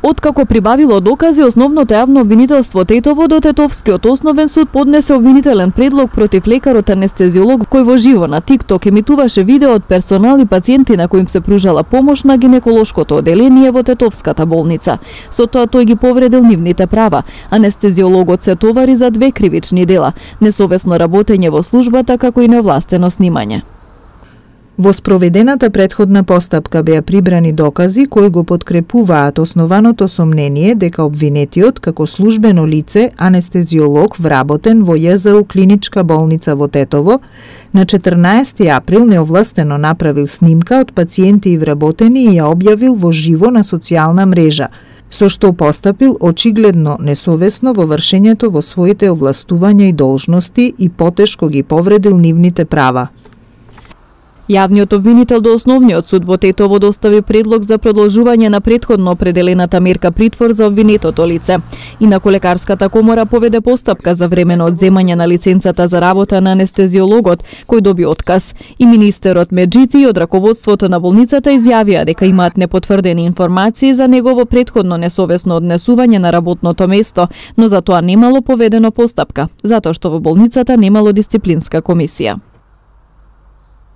Откако прибавило докази, основното јавно обвинителство Тетово до Тетовскиот основен суд поднесе обвинителен предлог против лекарот анестезиолог кој во живо на TikTok емитуваше видео од персонал и пациенти на кои им се пружала помош на гинеколошкото оделение во Тетовската болница. Со тоа тој ги повредил нивните права. Анестезиологот се товари за 2 кривични дела: несовесно работење во службата како и невластено снимање. Во спроведената претходна постапка беа прибрани докази кои го подкрепуваат основаното сомнение дека обвинетиот како службено лице анестезиолог вработен во ЈЗУ клиничка болница во Тетово на 14 април неовластено направил снимка од пациенти и вработени и ја објавил во живо на социјална мрежа, со што постапил очигледно несовесно во вршењето во своите овластувања и должности и потешко ги повредил нивните права. Јавниот обвинител до Основниот суд во Тетово достави предлог за продолжување на претходно определената мерка притвор за обвинетото лице. Инаку лекарската комора поведе постапка за времено одземање на лиценцата за работа на анестезиологот, кој доби отказ. И министерот Меджити и од раководството на болницата изјавија дека имаат непотврдени информации за негово претходно несовесно однесување на работното место, но за тоа немало поведено постапка, затоа што во болницата немало дисциплинска комисија.